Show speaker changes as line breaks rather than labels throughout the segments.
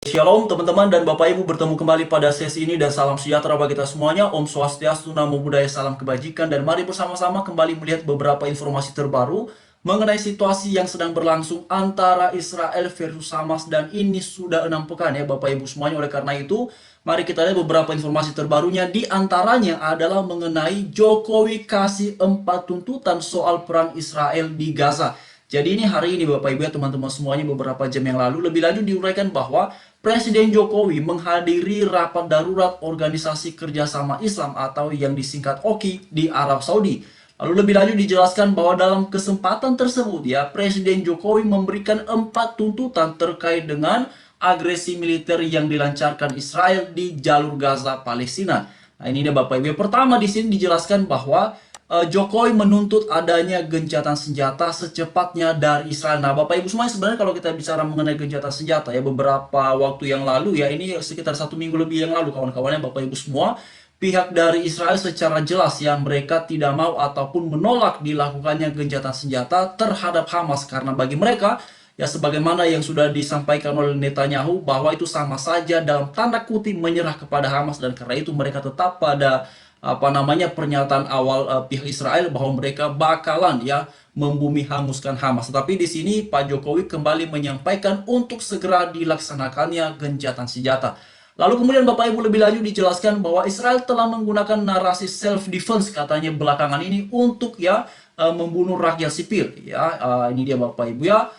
Shalom teman-teman dan Bapak Ibu, bertemu kembali pada sesi ini dan salam sejahtera bagi kita semuanya. Om Swastiastu, Namo Buddhaya, salam kebajikan, dan mari bersama-sama kembali melihat beberapa informasi terbaru mengenai situasi yang sedang berlangsung antara Israel versus Hamas, dan ini sudah 6 pekan ya Bapak Ibu semuanya. Oleh karena itu, mari kita lihat beberapa informasi terbarunya. Di antaranya adalah mengenai Jokowi kasih 4 tuntutan soal perang Israel di Gaza. Jadi ini hari ini Bapak Ibu ya teman-teman semuanya, beberapa jam yang lalu lebih lanjut diuraikan bahwa Presiden Jokowi menghadiri rapat darurat Organisasi Kerjasama Islam atau yang disingkat OKI di Arab Saudi. Lalu lebih lanjut dijelaskan bahwa dalam kesempatan tersebut ya, Presiden Jokowi memberikan 4 tuntutan terkait dengan agresi militer yang dilancarkan Israel di jalur Gaza Palestina. Nah, ini dia Bapak Ibu. Pertama di sini dijelaskan bahwa Jokowi menuntut adanya gencatan senjata secepatnya dari Israel. Nah, Bapak Ibu semuanya, sebenarnya kalau kita bicara mengenai gencatan senjata ya, beberapa waktu yang lalu ya, ini sekitar 1 minggu lebih yang lalu kawan-kawannya Bapak Ibu semua, pihak dari Israel secara jelas ya, mereka tidak mau ataupun menolak dilakukannya gencatan senjata terhadap Hamas, karena bagi mereka ya, sebagaimana yang sudah disampaikan oleh Netanyahu, bahwa itu sama saja dalam tanda kutip menyerah kepada Hamas, dan karena itu mereka tetap pada pernyataan awal pihak Israel bahwa mereka bakalan ya membumi hanguskan Hamas. Tetapi di sini Pak Jokowi kembali menyampaikan untuk segera dilaksanakannya gencatan senjata. Lalu kemudian Bapak Ibu lebih lanjut dijelaskan bahwa Israel telah menggunakan narasi self defense katanya belakangan ini untuk ya membunuh rakyat sipil ya. Ini dia Bapak Ibu ya,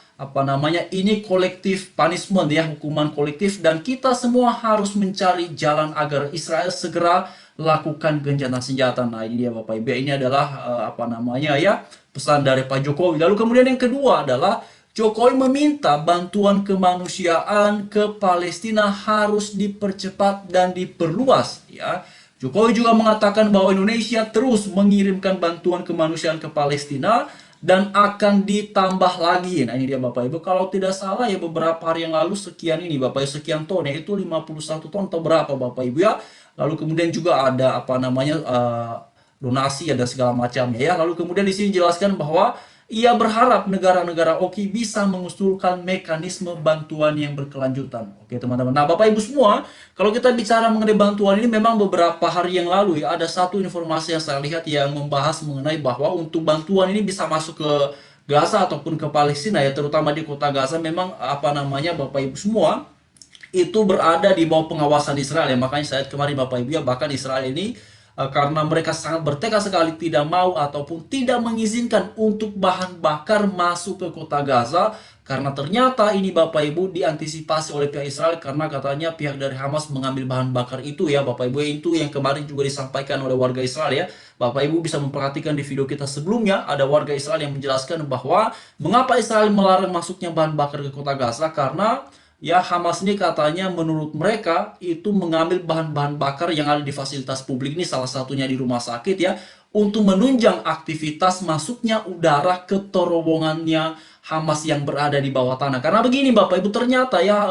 ini kolektif punishment ya, hukuman kolektif, dan kita semua harus mencari jalan agar Israel segera lakukan gencatan senjata. Nah, ini dia Bapak Ibu, ini adalah pesan dari Pak Jokowi. Lalu kemudian yang kedua adalah Jokowi meminta bantuan kemanusiaan ke Palestina harus dipercepat dan diperluas ya. Jokowi juga mengatakan bahwa Indonesia terus mengirimkan bantuan kemanusiaan ke Palestina dan akan ditambah lagi. Nah, ini dia Bapak Ibu, kalau tidak salah ya beberapa hari yang lalu sekian ini Bapak Ibu, sekian ton ya, itu 51 ton atau berapa Bapak Ibu ya. Lalu kemudian juga ada donasi ada segala macamnya ya. Lalu kemudian di sini jelaskan bahwa ia berharap negara-negara OKI bisa mengusulkan mekanisme bantuan yang berkelanjutan. Oke teman-teman. Nah Bapak Ibu semua, kalau kita bicara mengenai bantuan ini, memang beberapa hari yang lalu ya, ada satu informasi yang saya lihat yang membahas mengenai bahwa untuk bantuan ini bisa masuk ke Gaza ataupun ke Palestina ya, terutama di kota Gaza, memang Bapak Ibu semua itu berada di bawah pengawasan Israel ya. Makanya saya kemarin Bapak Ibu ya, bahkan Israel ini karena mereka sangat bertekad sekali tidak mau ataupun tidak mengizinkan untuk bahan bakar masuk ke kota Gaza, karena ternyata ini Bapak Ibu diantisipasi oleh pihak Israel, karena katanya pihak dari Hamas mengambil bahan bakar itu ya Bapak Ibu. Itu yang kemarin juga disampaikan oleh warga Israel ya. Bapak Ibu bisa memperhatikan di video kita sebelumnya, ada warga Israel yang menjelaskan bahwa mengapa Israel melarang masuknya bahan bakar ke kota Gaza, karena ya Hamas ini katanya menurut mereka itu mengambil bahan-bahan bakar yang ada di fasilitas publik ini, salah satunya di rumah sakit ya, untuk menunjang aktivitas masuknya udara ke terowongannya Hamas yang berada di bawah tanah. Karena begini Bapak Ibu, ternyata ya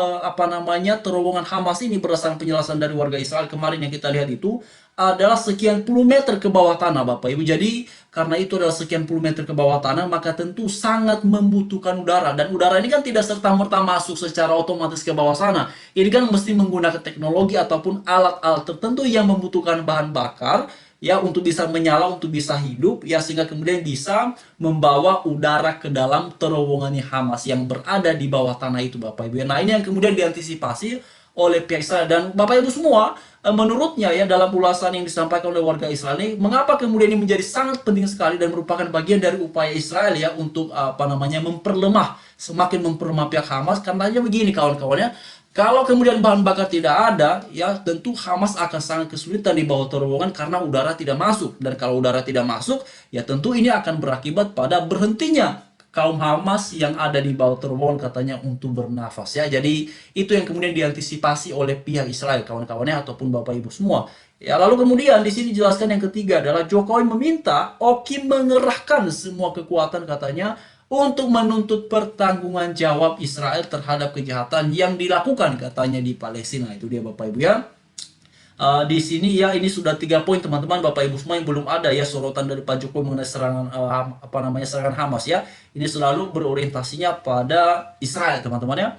terowongan Hamas ini, berdasarkan penjelasan dari warga Israel kemarin yang kita lihat itu, adalah sekian puluh meter ke bawah tanah Bapak Ibu. Jadi karena itu adalah sekian puluh meter ke bawah tanah, maka tentu sangat membutuhkan udara. Dan udara ini kan tidak serta-merta masuk secara otomatis ke bawah sana. Ini kan mesti menggunakan teknologi ataupun alat-alat tertentu yang membutuhkan bahan bakar ya, untuk bisa menyala, untuk bisa hidup ya, sehingga kemudian bisa membawa udara ke dalam terowongannya Hamas yang berada di bawah tanah itu Bapak Ibu. Nah, ini yang kemudian diantisipasi oleh pihak Israel. Dan Bapak Ibu semua, menurutnya ya, dalam ulasan yang disampaikan oleh warga Israel ini, mengapa kemudian ini menjadi sangat penting sekali dan merupakan bagian dari upaya Israel ya untuk semakin memperlemah pihak Hamas. Karenanya begini kawan-kawannya, kalau kemudian bahan bakar tidak ada ya, tentu Hamas akan sangat kesulitan di bawah terowongan karena udara tidak masuk. Dan kalau udara tidak masuk ya, tentu ini akan berakibat pada berhentinya kaum Hamas yang ada di bawah terowongan katanya untuk bernafas ya. Jadi itu yang kemudian diantisipasi oleh pihak Israel kawan-kawannya ataupun Bapak Ibu semua. Ya, lalu kemudian di sini jelaskan yang ketiga adalah Jokowi meminta OKI mengerahkan semua kekuatan katanya untuk menuntut pertanggungan jawab Israel terhadap kejahatan yang dilakukan katanya di Palestina. Itu dia Bapak Ibu ya. Di sini ya, ini sudah 3 poin teman-teman Bapak Ibu semua, yang belum ada ya sorotan dari Pak Jokowi mengenai serangan serangan Hamas ya. Ini selalu berorientasinya pada Israel teman-teman ya.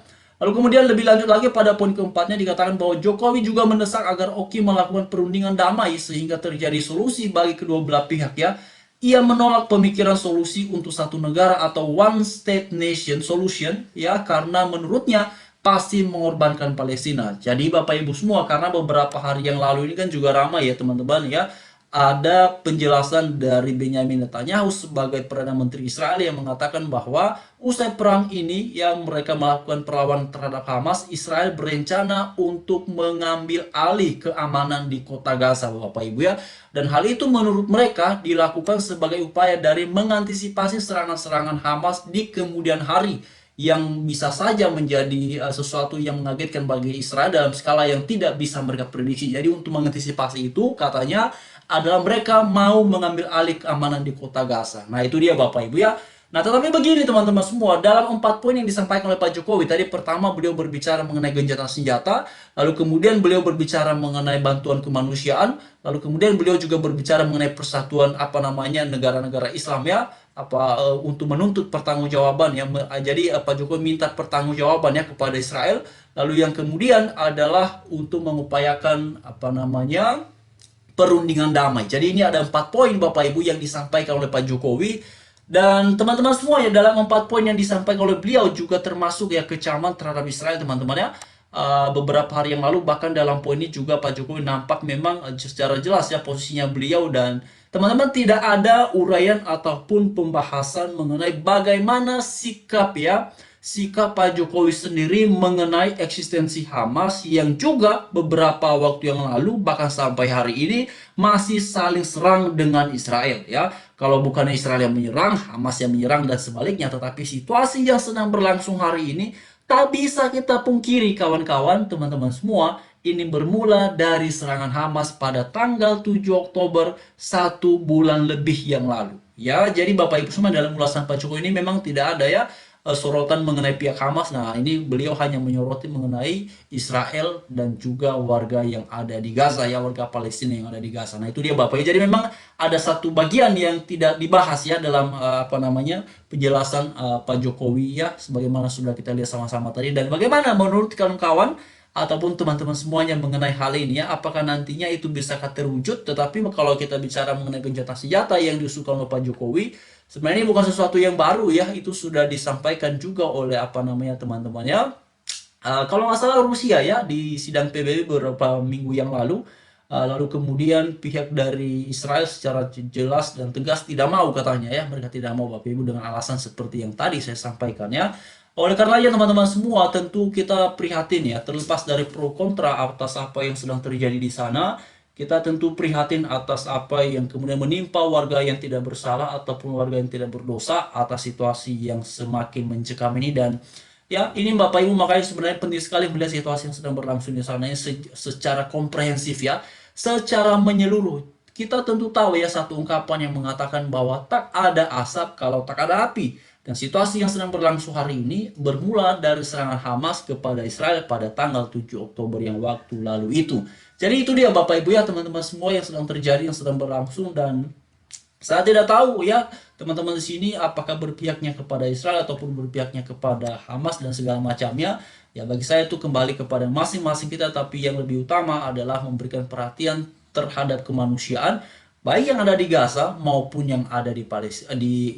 Lalu kemudian lebih lanjut lagi pada poin keempatnya dikatakan bahwa Jokowi juga mendesak agar Oki melakukan perundingan damai sehingga terjadi solusi bagi kedua belah pihak ya. Ia menolak pemikiran solusi untuk satu negara atau one state nation solution ya, karena menurutnya pasti mengorbankan Palestina. Jadi Bapak Ibu semua, karena beberapa hari yang lalu ini kan juga ramai ya teman-teman ya, ada penjelasan dari Benyamin Netanyahu sebagai Perdana Menteri Israel yang mengatakan bahwa usai perang ini yang mereka melakukan perlawanan terhadap Hamas, Israel berencana untuk mengambil alih keamanan di kota Gaza, Bapak Ibu ya. Dan hal itu menurut mereka dilakukan sebagai upaya dari mengantisipasi serangan-serangan Hamas di kemudian hari yang bisa saja menjadi sesuatu yang mengagetkan bagi Israel dalam skala yang tidak bisa mereka prediksi. Jadi untuk mengantisipasi itu katanya adalah mereka mau mengambil alih keamanan di kota Gaza. Nah itu dia Bapak Ibu ya. Nah tetapi begini teman-teman semua, dalam 4 poin yang disampaikan oleh Pak Jokowi tadi, pertama beliau berbicara mengenai gencatan senjata, lalu kemudian beliau berbicara mengenai bantuan kemanusiaan, lalu kemudian beliau juga berbicara mengenai persatuan negara-negara Islam ya, untuk menuntut pertanggungjawaban ya. Jadi Pak Jokowi minta pertanggungjawaban ya kepada Israel. Lalu yang kemudian adalah untuk mengupayakan perundingan damai. Jadi ini ada 4 poin Bapak Ibu yang disampaikan oleh Pak Jokowi. Dan teman-teman semua ya, dalam 4 poin yang disampaikan oleh beliau juga termasuk ya kecaman terhadap Israel teman-teman ya. Beberapa hari yang lalu bahkan dalam poin ini juga Pak Jokowi nampak memang secara jelas ya posisinya beliau, dan teman-teman tidak ada uraian ataupun pembahasan mengenai bagaimana sikap Pak Jokowi sendiri mengenai eksistensi Hamas yang juga beberapa waktu yang lalu bahkan sampai hari ini masih saling serang dengan Israel ya. Kalau bukan Israel yang menyerang, Hamas yang menyerang dan sebaliknya. Tetapi situasi yang sedang berlangsung hari ini tak bisa kita pungkiri kawan-kawan, teman-teman semua, ini bermula dari serangan Hamas pada tanggal 7 Oktober 1 bulan lebih yang lalu. Ya, jadi Bapak Ibu semua, dalam ulasan Pak Jokowi ini memang tidak ada ya sorotan mengenai pihak Hamas. Nah, ini beliau hanya menyoroti mengenai Israel dan juga warga yang ada di Gaza ya, warga Palestina yang ada di Gaza. Nah, itu dia Bapak. Jadi memang ada satu bagian yang tidak dibahas ya dalam penjelasan Pak Jokowi ya, sebagaimana sudah kita lihat sama-sama tadi. Dan bagaimana menurut kawan-kawan ataupun teman-teman semuanya mengenai hal ini ya, apakah nantinya itu bisa terwujud? Tetapi kalau kita bicara mengenai gencatan senjata yang diusulkan oleh Pak Jokowi, sebenarnya ini bukan sesuatu yang baru ya, itu sudah disampaikan juga oleh teman-temannya. Kalau nggak salah Rusia ya di sidang PBB beberapa minggu yang lalu. Lalu kemudian pihak dari Israel secara jelas dan tegas tidak mau katanya ya, mereka tidak mau Bapak Ibu dengan alasan seperti yang tadi saya sampaikan ya. Oleh karenanya teman-teman semua, tentu kita prihatin ya, terlepas dari pro kontra atas apa yang sedang terjadi di sana. Kita tentu prihatin atas apa yang kemudian menimpa warga yang tidak bersalah ataupun warga yang tidak berdosa atas situasi yang semakin mencekam ini. Dan ya ini Bapak Ibu, makanya sebenarnya penting sekali melihat situasi yang sedang berlangsung di sana secara komprehensif ya, secara menyeluruh. Kita tentu tahu ya satu ungkapan yang mengatakan bahwa tak ada asap kalau tak ada api. Dan situasi yang sedang berlangsung hari ini bermula dari serangan Hamas kepada Israel pada tanggal 7 Oktober yang waktu lalu itu. Jadi itu dia Bapak Ibu ya, teman-teman semua, yang sedang terjadi, yang sedang berlangsung. Dan saya tidak tahu ya teman-teman di sini apakah berpihaknya kepada Israel ataupun berpihaknya kepada Hamas dan segala macamnya. Ya bagi saya itu kembali kepada masing-masing kita, tapi yang lebih utama adalah memberikan perhatian terhadap kemanusiaan, baik yang ada di Gaza maupun yang ada di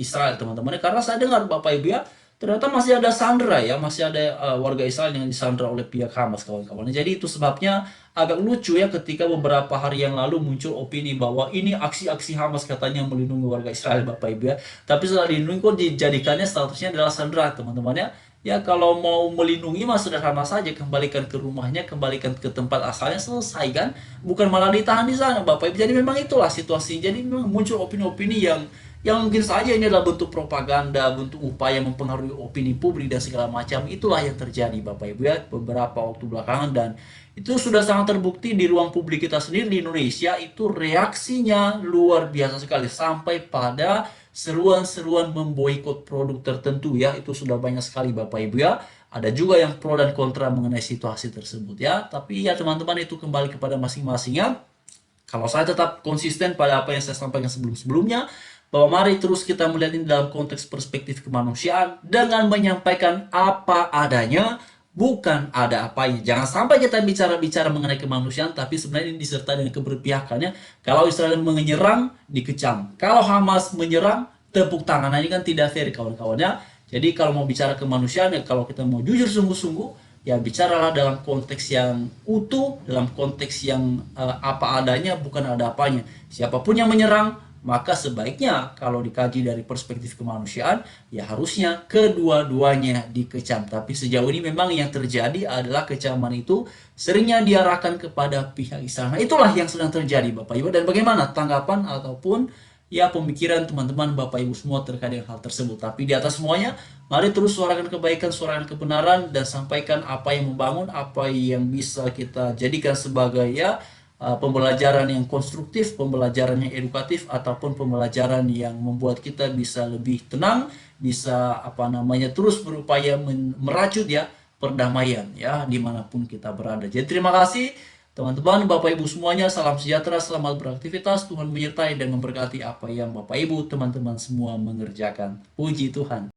Israel teman-teman. Karena saya dengar Bapak Ibu ya, ternyata masih ada sandera ya, masih ada warga Israel yang disandera oleh pihak Hamas kawan-kawan. Jadi itu sebabnya agak lucu ya ketika beberapa hari yang lalu muncul opini bahwa ini aksi-aksi Hamas katanya melindungi warga Israel Bapak Ibu ya. Tapi setelah dilindungi kok dijadikannya statusnya adalah sandera teman-teman ya. Ya kalau mau melindungi mah sederhana saja, kembalikan ke rumahnya, kembalikan ke tempat asalnya, selesai kan? Bukan malah ditahan di sana Bapak Ibu. Jadi memang itulah situasi. Jadi memang muncul opini-opini yang mungkin saja ini adalah bentuk propaganda, bentuk upaya mempengaruhi opini publik dan segala macam. Itulah yang terjadi Bapak Ibu ya beberapa waktu belakangan, dan itu sudah sangat terbukti di ruang publik kita sendiri di Indonesia. Itu reaksinya luar biasa sekali sampai pada seruan-seruan memboikot produk tertentu ya. Itu sudah banyak sekali Bapak Ibu ya. Ada juga yang pro dan kontra mengenai situasi tersebut ya. Tapi ya teman-teman, itu kembali kepada masing-masingnya. Kalau saya tetap konsisten pada apa yang saya sampaikan sebelum-sebelumnya, bahwa mari terus kita melihat ini dalam konteks perspektif kemanusiaan dengan menyampaikan apa adanya, bukan ada apanya. Jangan sampai kita bicara-bicara mengenai kemanusiaan, tapi sebenarnya ini disertai dengan keberpihakannya. Kalau Israel menyerang, dikecam. Kalau Hamas menyerang, tepuk tangan. Nah, ini kan tidak fair kawan-kawannya. Jadi kalau mau bicara kemanusiaan, ya kalau kita mau jujur sungguh-sungguh, ya bicaralah dalam konteks yang utuh, dalam konteks yang apa adanya, bukan ada apanya. Siapapun yang menyerang, maka sebaiknya kalau dikaji dari perspektif kemanusiaan, ya harusnya kedua-duanya dikecam. Tapi sejauh ini memang yang terjadi adalah kecaman itu seringnya diarahkan kepada pihak Israel. Nah, itulah yang sedang terjadi Bapak Ibu. Dan bagaimana tanggapan ataupun ya pemikiran teman-teman Bapak Ibu semua terkait dengan hal tersebut. Tapi di atas semuanya, mari terus suarakan kebaikan, suarakan kebenaran, dan sampaikan apa yang membangun, apa yang bisa kita jadikan sebagai ya pembelajaran yang konstruktif, pembelajaran yang edukatif, ataupun pembelajaran yang membuat kita bisa lebih tenang, bisa apa namanya terus berupaya merajut ya perdamaian ya dimanapun kita berada. Jadi terima kasih teman-teman, Bapak Ibu semuanya, salam sejahtera, selamat beraktivitas, Tuhan menyertai dan memberkati apa yang Bapak Ibu teman-teman semua mengerjakan. Puji Tuhan.